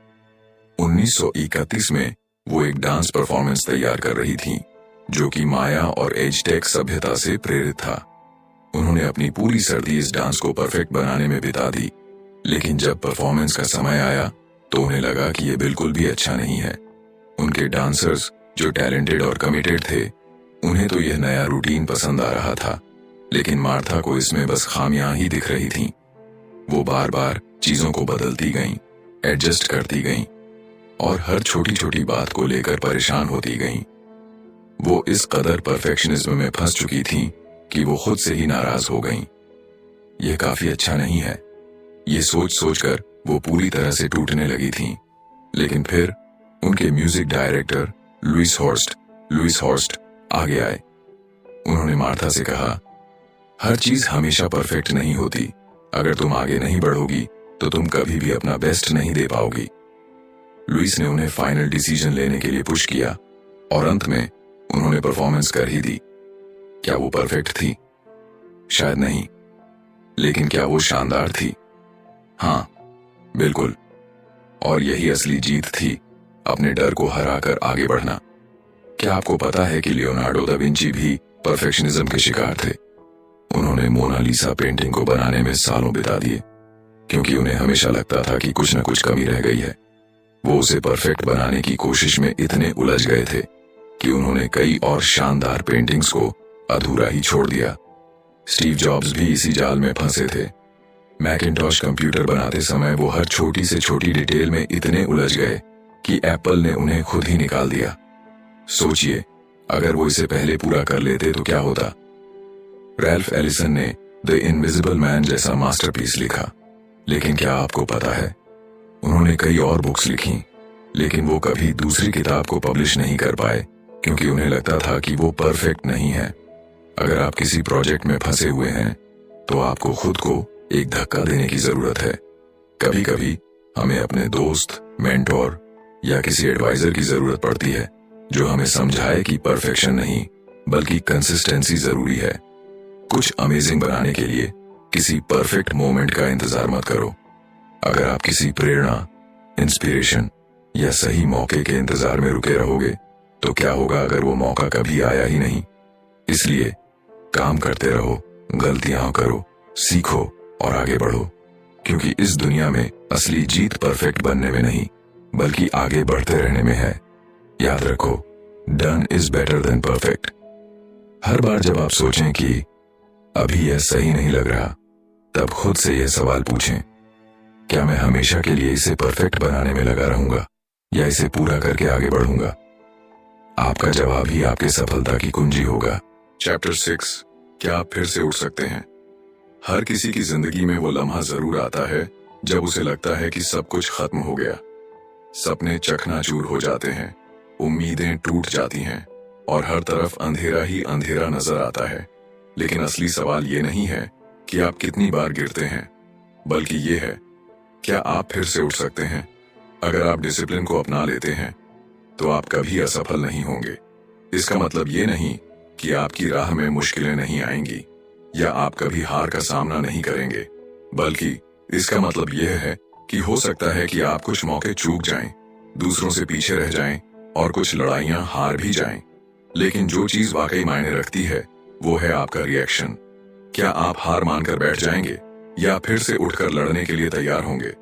1931 में वो एक डांस परफॉर्मेंस तैयार कर रही थीं, जो कि माया और एज़टेक सभ्यता से प्रेरित था। उन्होंने अपनी पूरी सर्दी इस डांस को परफेक्ट बनाने में बिता दी, लेकिन जब परफॉर्मेंस का समय आया तो उन्हें लगा कि ये बिल्कुल भी अच्छा नहीं है। उनके डांसर्स जो टैलेंटेड और कमिटेड थे, उन्हें तो यह नया रूटीन पसंद आ रहा था, लेकिन मार्था को इसमें बस खामियां ही दिख रही थीं। वो बार बार चीजों को बदलती गईं, एडजस्ट करती गईं और हर छोटी छोटी बात को लेकर परेशान होती गईं। वो इस कदर परफेक्शनिज्म में फंस चुकी थीं कि वो खुद से ही नाराज हो गईं। यह काफी अच्छा नहीं है, ये सोच सोचकर वो पूरी तरह से टूटने लगी थीं। लेकिन फिर उनके म्यूजिक डायरेक्टर लुइस हॉर्स्ट आगे आए। उन्होंने मार्था से कहा, हर चीज हमेशा परफेक्ट नहीं होती। अगर तुम आगे नहीं बढ़ोगी तो तुम कभी भी अपना बेस्ट नहीं दे पाओगी। लुइस ने उन्हें फाइनल डिसीजन लेने के लिए पुश किया और अंत में उन्होंने परफॉर्मेंस कर ही दी। क्या वो परफेक्ट थी? शायद नहीं, लेकिन क्या वो शानदार थी? हाँ, बिल्कुल। और यही असली जीत थी, अपने डर को हराकर आगे बढ़ना। क्या आपको पता है कि लियोनार्डो दा विंची भी परफेक्शनिज्म के शिकार थे? उन्होंने मोनालिसा पेंटिंग को बनाने में सालों बिता दिए, क्योंकि उन्हें हमेशा लगता था कि कुछ न कुछ कमी रह गई है। वो उसे परफेक्ट बनाने की कोशिश में इतने उलझ गए थे कि उन्होंने कई और शानदार पेंटिंग्स को अधूरा ही छोड़ दिया। स्टीव जॉब्स भी इसी जाल में फंसे थे। मैकिंटॉश कंप्यूटर बनाते समय वो हर छोटी से छोटी डिटेल में इतने उलझ गए कि एप्पल ने उन्हें खुद ही निकाल दिया। सोचिए, अगर वो इसे पहले पूरा कर लेते तो क्या होता। रैल्फ एलिसन ने द इनविजिबल मैन जैसा मास्टरपीस लिखा, लेकिन क्या आपको पता है, उन्होंने कई और बुक्स लिखी, लेकिन वो कभी दूसरी किताब को पब्लिश नहीं कर पाए, क्योंकि उन्हें लगता था कि वो परफेक्ट नहीं है। अगर आप किसी प्रोजेक्ट में फंसे हुए हैं, तो आपको खुद को एक धक्का देने की जरूरत है। कभी कभी हमें अपने दोस्त, मेंटोर या किसी एडवाइजर की जरूरत पड़ती है, जो हमें समझाए कि परफेक्शन नहीं बल्कि कंसिस्टेंसी जरूरी है। कुछ अमेजिंग बनाने के लिए किसी परफेक्ट मोमेंट का इंतजार मत करो। अगर आप किसी प्रेरणा, इंस्पिरेशन या सही मौके के इंतजार में रुके रहोगे, तो क्या होगा अगर वो मौका कभी आया ही नहीं। इसलिए काम करते रहो, गलतियां करो, सीखो और आगे बढ़ो, क्योंकि इस दुनिया में असली जीत परफेक्ट बनने में नहीं बल्कि आगे बढ़ते रहने में है। याद रखो, done is better than perfect. हर बार जब आप सोचें कि अभी यह सही नहीं लग रहा, तब खुद से यह सवाल पूछें, क्या मैं हमेशा के लिए इसे परफेक्ट बनाने में लगा रहूंगा या इसे पूरा करके आगे बढ़ूंगा? आपका जवाब ही आपकी सफलता की कुंजी होगा। चैप्टर 6, क्या आप फिर से उठ सकते हैं? हर किसी की जिंदगी में वो लम्हा जरूर आता है जब उसे लगता है कि सब कुछ खत्म हो गया। सपने चकनाचूर हो जाते हैं, उम्मीदें टूट जाती हैं और हर तरफ अंधेरा ही अंधेरा नजर आता है। लेकिन असली सवाल ये नहीं है कि आप कितनी बार गिरते हैं, बल्कि ये है, क्या आप फिर से उठ सकते हैं? अगर आप डिसिप्लिन को अपना लेते हैं, तो आप कभी असफल नहीं होंगे। इसका मतलब ये नहीं कि आपकी राह में मुश्किलें नहीं आएंगी या आप कभी हार का सामना नहीं करेंगे, बल्कि इसका मतलब यह है कि हो सकता है कि आप कुछ मौके चूक जाएं, दूसरों से पीछे रह जाएं और कुछ लड़ाइयां हार भी जाएं। लेकिन जो चीज वाकई मायने रखती है, वो है आपका रिएक्शन। क्या आप हार मानकर बैठ जाएंगे या फिर से उठकर लड़ने के लिए तैयार होंगे?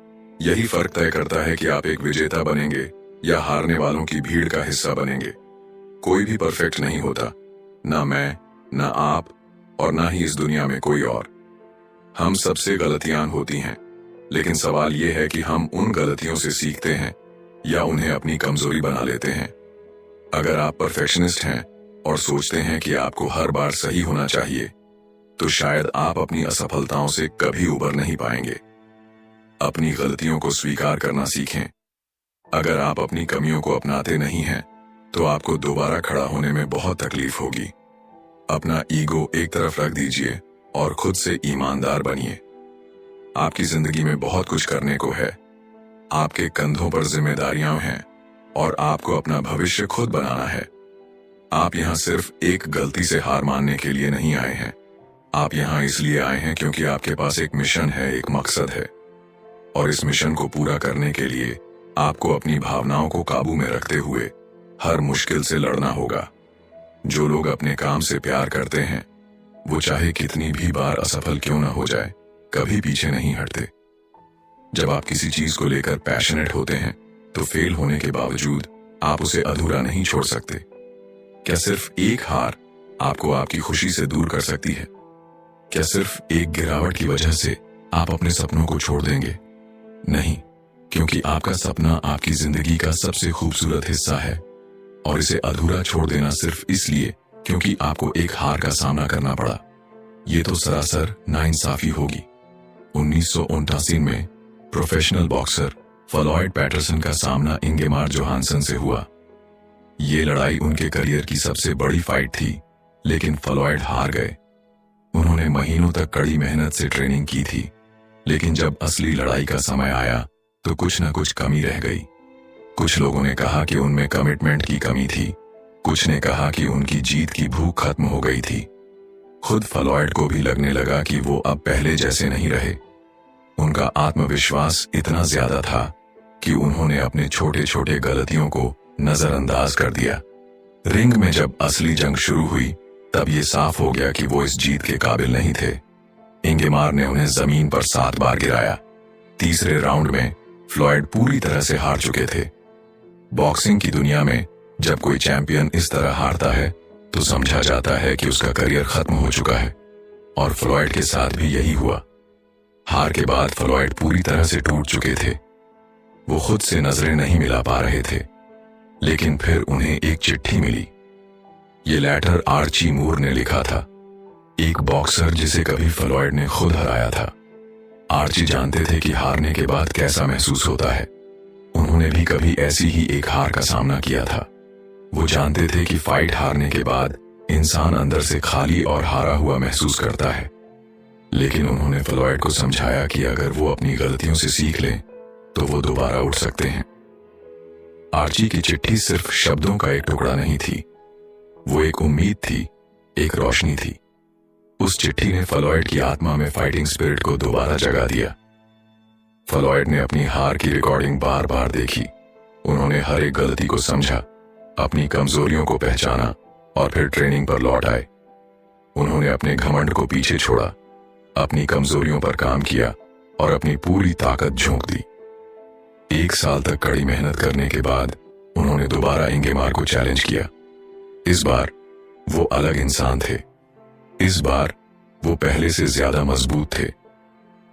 यही फर्क तय करता है कि आप एक विजेता बनेंगे या हारने वालों की भीड़ का हिस्सा बनेंगे। कोई भी परफेक्ट नहीं होता, ना मैं, ना आप और ना ही इस दुनिया में कोई और। हम सबसे गलतियां होती हैं, लेकिन सवाल यह है कि हम उन गलतियों से सीखते हैं या उन्हें अपनी कमजोरी बना लेते हैं। अगर आप परफेक्शनिस्ट हैं और सोचते हैं कि आपको हर बार सही होना चाहिए, तो शायद आप अपनी असफलताओं से कभी उबर नहीं पाएंगे। अपनी गलतियों को स्वीकार करना सीखें। अगर आप अपनी कमियों को अपनाते नहीं हैं, तो आपको दोबारा खड़ा होने में बहुत तकलीफ होगी। अपना ईगो एक तरफ रख दीजिए और खुद से ईमानदार बनिए। आपकी जिंदगी में बहुत कुछ करने को है। आपके कंधों पर जिम्मेदारियां हैं और आपको अपना भविष्य खुद बनाना है। आप यहाँ सिर्फ एक गलती से हार मानने के लिए नहीं आए हैं। आप यहाँ इसलिए आए हैं क्योंकि आपके पास एक मिशन है, एक मकसद है, और इस मिशन को पूरा करने के लिए आपको अपनी भावनाओं को काबू में रखते हुए हर मुश्किल से लड़ना होगा। जो लोग अपने काम से प्यार करते हैं, वो चाहे कितनी भी बार असफल क्यों न हो जाए, कभी पीछे नहीं हटते। जब आप किसी चीज को लेकर पैशनेट होते हैं, तो फेल होने के बावजूद आप उसे अधूरा नहीं छोड़ सकते। क्या सिर्फ एक हार आपको आपकी खुशी से दूर कर सकती है? क्या सिर्फ एक गिरावट की वजह से आप अपने सपनों को छोड़ देंगे? नहीं, क्योंकि आपका सपना आपकी जिंदगी का सबसे खूबसूरत हिस्सा है और इसे अधूरा छोड़ देना सिर्फ इसलिए क्योंकि आपको एक हार का सामना करना पड़ा, ये तो सरासर नाइंसाफी होगी। 1989 में प्रोफेशनल बॉक्सर फ्लॉयड पैटरसन का सामना इंगेमार जोहानसन से हुआ। ये लड़ाई उनके करियर की सबसे बड़ी फाइट थी, लेकिन फ्लॉयड हार गए। उन्होंने महीनों तक कड़ी मेहनत से ट्रेनिंग की थी, लेकिन जब असली लड़ाई का समय आया तो कुछ न कुछ कमी रह गई। कुछ लोगों ने कहा कि उनमें कमिटमेंट की कमी थी, कुछ ने कहा कि उनकी जीत की भूख खत्म हो गई थी। खुद फ्लॉयड को भी लगने लगा कि वो अब पहले जैसे नहीं रहे। उनका आत्मविश्वास इतना ज्यादा था कि उन्होंने अपने छोटे छोटे गलतियों को नजरअंदाज कर दिया। रिंग में जब असली जंग शुरू हुई तब ये साफ हो गया कि वो इस जीत के काबिल नहीं थे। इंगेमार ने उन्हें जमीन पर 7 बार गिराया। तीसरे राउंड में फ्लॉयड पूरी तरह से हार चुके थे। बॉक्सिंग की दुनिया में जब कोई चैंपियन इस तरह हारता है तो समझा जाता है कि उसका करियर खत्म हो चुका है, और फ्लॉयड के साथ भी यही हुआ। हार के बाद फ्लॉयड पूरी तरह से टूट चुके थे। वो खुद से नजरें नहीं मिला पा रहे थे, लेकिन फिर उन्हें एक चिट्ठी मिली। ये लेटर आर्ची मूर ने लिखा था, एक बॉक्सर जिसे कभी फ्लॉयड ने खुद हराया था। आर्ची जानते थे कि हारने के बाद कैसा महसूस होता है। उन्होंने भी कभी ऐसी ही एक हार का सामना किया था। वो जानते थे कि फाइट हारने के बाद इंसान अंदर से खाली और हारा हुआ महसूस करता है, लेकिन उन्होंने फ्लॉयड को समझाया कि अगर वो अपनी गलतियों से सीख लें तो वो दोबारा उठ सकते हैं। आर्ची की चिट्ठी सिर्फ शब्दों का एक टुकड़ा नहीं थी, वो एक उम्मीद थी, एक रोशनी थी। उस चिट्ठी ने फ्लॉयड की आत्मा में फाइटिंग स्पिरिट को दोबारा जगा दिया। फ्लॉयड ने अपनी हार की रिकॉर्डिंग बार बार देखी। उन्होंने हर एक गलती को समझा, अपनी कमजोरियों को पहचाना और फिर ट्रेनिंग पर लौट आए। उन्होंने अपने घमंड को पीछे छोड़ा, अपनी कमजोरियों पर काम किया और अपनी पूरी ताकत झोंक दी। 1 साल तक कड़ी मेहनत करने के बाद उन्होंने दोबारा इंगेमार को चैलेंज किया। इस बार वो अलग इंसान थे। इस बार वो पहले से ज्यादा मजबूत थे।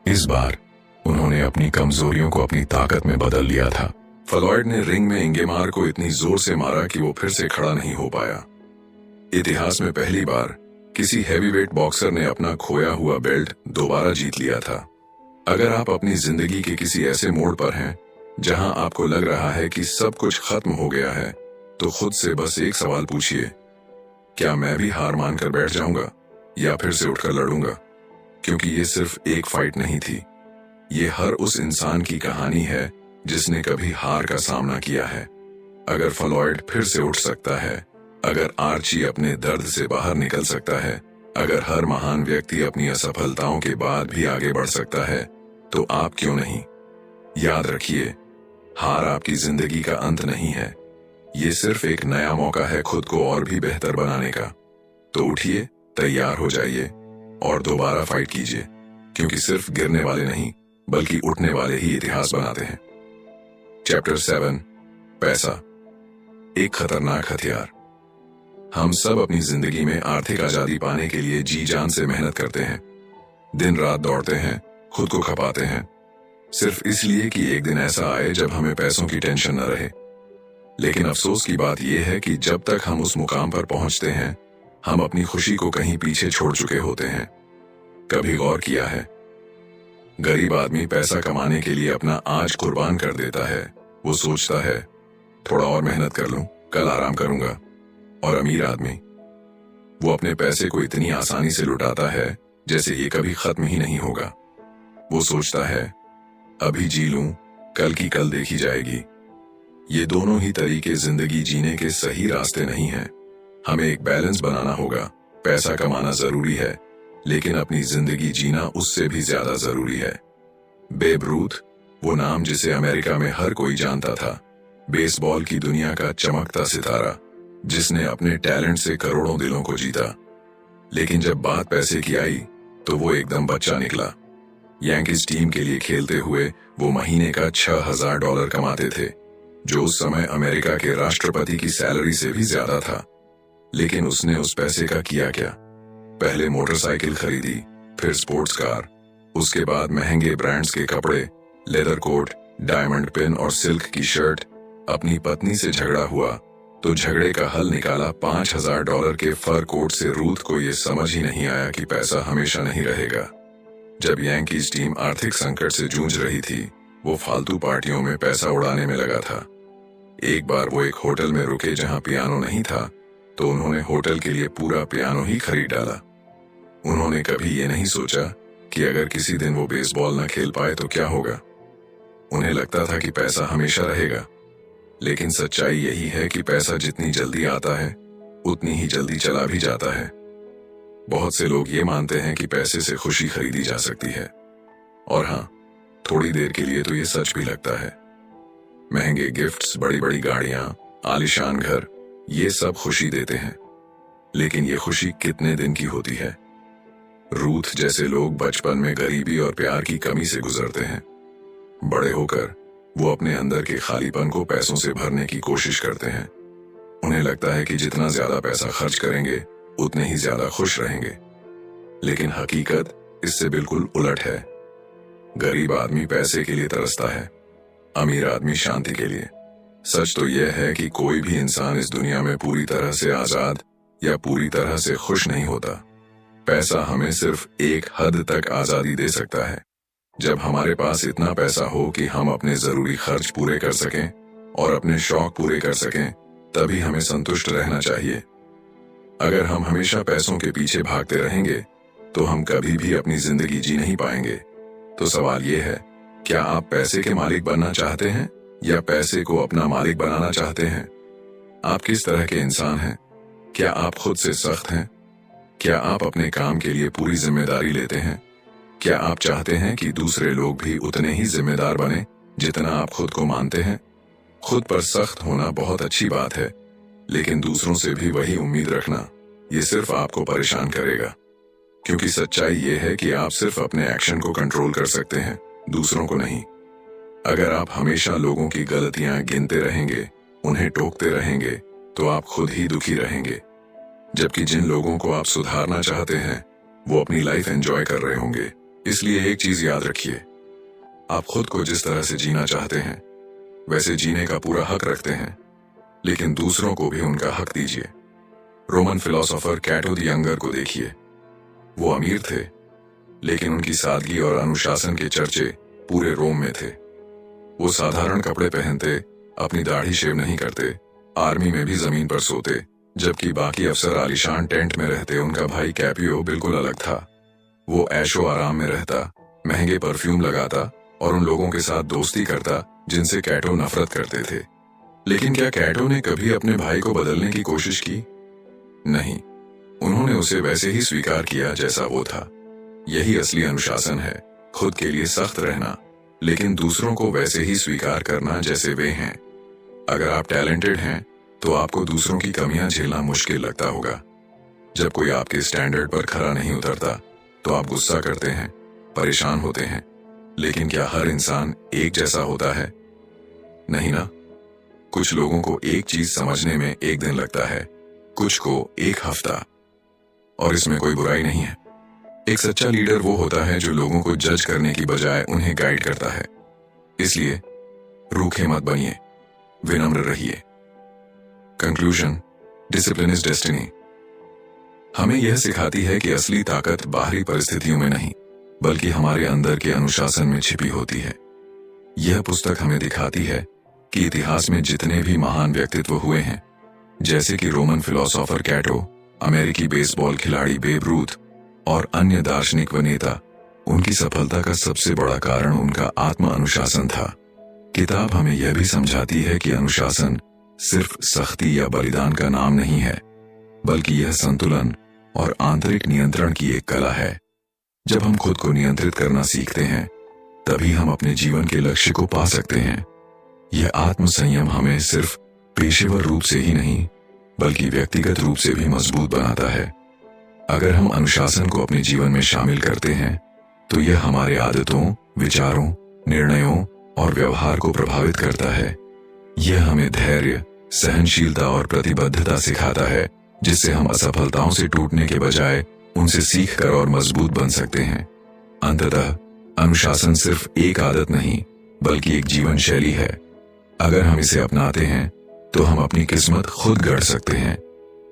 इस बार उन्होंने अपनी कमजोरियों को अपनी ताकत में बदल लिया था। फ्लॉयड ने रिंग में इंगेमार को इतनी जोर से मारा कि वो फिर से खड़ा नहीं हो पाया। इतिहास में पहली बार किसी हैवीवेट बॉक्सर ने अपना खोया हुआ बेल्ट दोबारा जीत लिया था। अगर आप अपनी जिंदगी के किसी ऐसे मोड़ पर हैं जहां आपको लग रहा है कि सब कुछ खत्म हो गया है, तो खुद से बस एक सवाल पूछिए, क्या मैं भी हार मानकर बैठ जाऊंगा या फिर से उठकर लड़ूंगा? क्योंकि ये सिर्फ एक फाइट नहीं थी, ये हर उस इंसान की कहानी है जिसने कभी हार का सामना किया है। अगर फ्लॉयड फिर से उठ सकता है, अगर आर्ची अपने दर्द से बाहर निकल सकता है, अगर हर महान व्यक्ति अपनी असफलताओं के बाद भी आगे बढ़ सकता है, तो आप क्यों नहीं? याद रखिए, हार आपकी जिंदगी का अंत नहीं है, ये सिर्फ एक नया मौका है खुद को और भी बेहतर बनाने का। तो उठिए, तैयार हो जाइए और दोबारा फाइट कीजिए, क्योंकि सिर्फ गिरने वाले नहीं बल्कि उठने वाले ही इतिहास बनाते हैं। चैप्टर 7, पैसा, एक खतरनाक हथियार। हम सब अपनी जिंदगी में आर्थिक आजादी पाने के लिए जी जान से मेहनत करते हैं, दिन रात दौड़ते हैं, खुद को खपाते हैं, सिर्फ इसलिए कि एक दिन ऐसा आए जब हमें पैसों की टेंशन न रहे। लेकिन अफसोस की बात यह है कि जब तक हम उस मुकाम पर पहुंचते हैं, हम अपनी खुशी को कहीं पीछे छोड़ चुके होते हैं। कभी गौर किया है, गरीब आदमी पैसा कमाने के लिए अपना आज कुर्बान कर देता है। वो सोचता है, थोड़ा और मेहनत कर लूं, कल आराम करूंगा। और अमीर आदमी, वो अपने पैसे को इतनी आसानी से लुटाता है जैसे ये कभी खत्म ही नहीं होगा। वो सोचता है, अभी जी लूं, कल की कल देखी जाएगी। ये दोनों ही तरीके जिंदगी जीने के सही रास्ते नहीं हैं। हमें एक बैलेंस बनाना होगा। पैसा कमाना जरूरी है, लेकिन अपनी जिंदगी जीना उससे भी ज्यादा जरूरी है। बेब रूथ, वो नाम जिसे अमेरिका में हर कोई जानता था, बेसबॉल की दुनिया का चमकता सितारा, जिसने अपने टैलेंट से करोड़ों दिलों को जीता। लेकिन जब बात पैसे की आई तो वो एकदम बच्चा निकला। यांकीज टीम के लिए खेलते हुए वो महीने का $6,000 कमाते थे, जो उस समय अमेरिका के राष्ट्रपति की सैलरी से भी ज्यादा था। लेकिन उसने उस पैसे का किया क्या? पहले मोटरसाइकिल खरीदी, फिर स्पोर्ट्स कार, उसके बाद महंगे ब्रांड्स के कपड़े, लेदर कोट, डायमंड पिन और सिल्क की शर्ट। अपनी पत्नी से झगड़ा हुआ तो झगड़े का हल निकाला $5,000 के फर कोट से। रूथ को यह समझ ही नहीं आया कि पैसा हमेशा नहीं रहेगा। जब यांकीज टीम आर्थिक संकट से जूझ रही थी, वो फालतू पार्टियों में पैसा उड़ाने में लगा था। एक बार वो एक होटल में रुके जहां पियानो नहीं था, तो उन्होंने होटल के लिए पूरा पियानो ही खरीद डाला। उन्होंने कभी ये नहीं सोचा कि अगर किसी दिन वो बेसबॉल न खेल पाए तो क्या होगा। उन्हें लगता था कि पैसा हमेशा रहेगा, लेकिन सच्चाई यही है कि पैसा जितनी जल्दी आता है उतनी ही जल्दी चला भी जाता है। बहुत से लोग ये मानते हैं कि पैसे से खुशी खरीदी जा सकती है, और हाँ, थोड़ी देर के लिए तो ये सच भी लगता है। महंगे गिफ्ट्स, बड़ी बड़ी गाड़ियां, आलीशान घर, ये सब खुशी देते हैं। लेकिन ये खुशी कितने दिन की होती है? रूथ जैसे लोग बचपन में गरीबी और प्यार की कमी से गुजरते हैं। बड़े होकर वो अपने अंदर के खालीपन को पैसों से भरने की कोशिश करते हैं। उन्हें लगता है कि जितना ज्यादा पैसा खर्च करेंगे उतने ही ज्यादा खुश रहेंगे। लेकिन हकीकत इससे बिल्कुल उलट है। गरीब आदमी पैसे के लिए तरसता है, अमीर आदमी शांति के लिए। सच तो यह है कि कोई भी इंसान इस दुनिया में पूरी तरह से आजाद या पूरी तरह से खुश नहीं होता। पैसा हमें सिर्फ एक हद तक आजादी दे सकता है। जब हमारे पास इतना पैसा हो कि हम अपने जरूरी खर्च पूरे कर सकें और अपने शौक पूरे कर सकें, तभी हमें संतुष्ट रहना चाहिए। अगर हम हमेशा पैसों के पीछे भागते रहेंगे तो हम कभी भी अपनी जिंदगी जी नहीं पाएंगे। तो सवाल ये है, क्या आप पैसे के मालिक बनना चाहते हैं या पैसे को अपना मालिक बनाना चाहते हैं? आप किस तरह के इंसान हैं? क्या आप खुद से सख्त हैं? क्या आप अपने काम के लिए पूरी जिम्मेदारी लेते हैं? क्या आप चाहते हैं कि दूसरे लोग भी उतने ही जिम्मेदार बने जितना आप खुद को मानते हैं? खुद पर सख्त होना बहुत अच्छी बात है, लेकिन दूसरों से भी वही उम्मीद रखना, ये सिर्फ आपको परेशान करेगा। क्योंकि सच्चाई ये है कि आप सिर्फ अपने एक्शन को कंट्रोल कर सकते हैं, दूसरों को नहीं। अगर आप हमेशा लोगों की गलतियां गिनते रहेंगे, उन्हें टोकते रहेंगे, तो आप खुद ही दुखी रहेंगे। जबकि जिन लोगों को आप सुधारना चाहते हैं वो अपनी लाइफ एंजॉय कर रहे होंगे। इसलिए एक चीज याद रखिए, आप खुद को जिस तरह से जीना चाहते हैं वैसे जीने का पूरा हक रखते हैं, लेकिन दूसरों को भी उनका हक दीजिए। रोमन फिलोसोफर कैटो द यंगर को देखिए। वो अमीर थे, लेकिन उनकी सादगी और अनुशासन के चर्चे पूरे रोम में थे। वो साधारण कपड़े पहनते, अपनी दाढ़ी शेव नहीं करते, आर्मी में भी जमीन पर सोते, जबकि बाकी अफसर आलीशान टेंट में रहते। उनका भाई कैपियो बिल्कुल अलग था। वो ऐशो आराम में रहता, महंगे परफ्यूम लगाता और उन लोगों के साथ दोस्ती करता जिनसे कैटो नफरत करते थे। लेकिन क्या कैटो ने कभी अपने भाई को बदलने की कोशिश की? नहीं, उन्होंने उसे वैसे ही स्वीकार किया जैसा वो था। यही असली अनुशासन है, खुद के लिए सख्त रहना, लेकिन दूसरों को वैसे ही स्वीकार करना जैसे वे हैं। अगर आप टैलेंटेड हैं तो आपको दूसरों की कमियां झेलना मुश्किल लगता होगा। जब कोई आपके स्टैंडर्ड पर खरा नहीं उतरता तो आप गुस्सा करते हैं, परेशान होते हैं। लेकिन क्या हर इंसान एक जैसा होता है? नहीं ना। कुछ लोगों को एक चीज समझने में एक दिन लगता है, कुछ को एक हफ्ता। और इसमें कोई बुराई नहीं है। एक सच्चा लीडर वो होता है जो लोगों को जज करने की बजाय उन्हें गाइड करता है। इसलिए रूखे मत बनिए, विनम्र रहिए। कंक्लूजन, डिसिप्लिन इज डेस्टिनी हमें यह सिखाती है कि असली ताकत बाहरी परिस्थितियों में नहीं, बल्कि हमारे अंदर के अनुशासन में छिपी होती है। यह पुस्तक हमें दिखाती है कि इतिहास में जितने भी महान व्यक्तित्व हुए हैं, जैसे कि रोमन फिलोसोफर कैटो, अमेरिकी बेसबॉल खिलाड़ी बेब रूथ और अन्य दार्शनिक व नेता, उनकी सफलता का सबसे बड़ा कारण उनका आत्म अनुशासन था। किताब हमें यह भी समझाती है कि अनुशासन सिर्फ सख्ती या बलिदान का नाम नहीं है, बल्कि यह संतुलन और आंतरिक नियंत्रण की एक कला है। जब हम खुद को नियंत्रित करना सीखते हैं, तभी हम अपने जीवन के लक्ष्य को पा सकते हैं। यह आत्म संयम हमें सिर्फ पेशेवर रूप से ही नहीं, बल्कि व्यक्तिगत रूप से भी मजबूत बनाता है। अगर हम अनुशासन को अपने जीवन में शामिल करते हैं, तो यह हमारे आदतों, विचारों, निर्णयों और व्यवहार को प्रभावित करता है। यह हमें धैर्य, सहनशीलता और प्रतिबद्धता सिखाता है, जिससे हम असफलताओं से टूटने के बजाय उनसे सीखकर और मजबूत बन सकते हैं। अंततः अनुशासन सिर्फ एक आदत नहीं, बल्कि एक जीवन शैली है। अगर हम इसे अपनाते हैं तो हम अपनी किस्मत खुद गढ़ सकते हैं।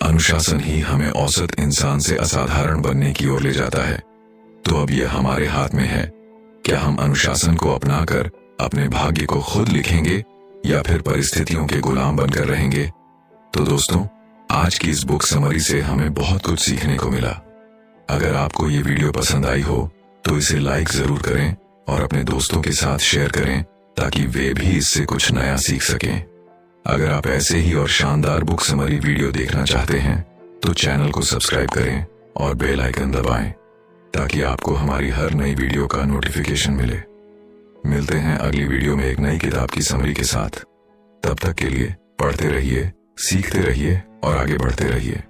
अनुशासन ही हमें औसत इंसान से असाधारण बनने की ओर ले जाता है। तो अब यह हमारे हाथ में है, क्या हम अनुशासन को अपनाकर अपने भाग्य को खुद लिखेंगे या फिर परिस्थितियों के गुलाम बनकर रहेंगे? तो दोस्तों, आज की इस बुक समरी से हमें बहुत कुछ सीखने को मिला। अगर आपको ये वीडियो पसंद आई हो तो इसे लाइक जरूर करें और अपने दोस्तों के साथ शेयर करें, ताकि वे भी इससे कुछ नया सीख सकें। अगर आप ऐसे ही और शानदार बुक समरी वीडियो देखना चाहते हैं तो चैनल को सब्सक्राइब करें और बेल आइकन दबाएं, ताकि आपको हमारी हर नई वीडियो का नोटिफिकेशन मिले। मिलते हैं अगली वीडियो में एक नई किताब की समरी के साथ। तब तक के लिए पढ़ते रहिए, सीखते रहिए और आगे बढ़ते रहिए।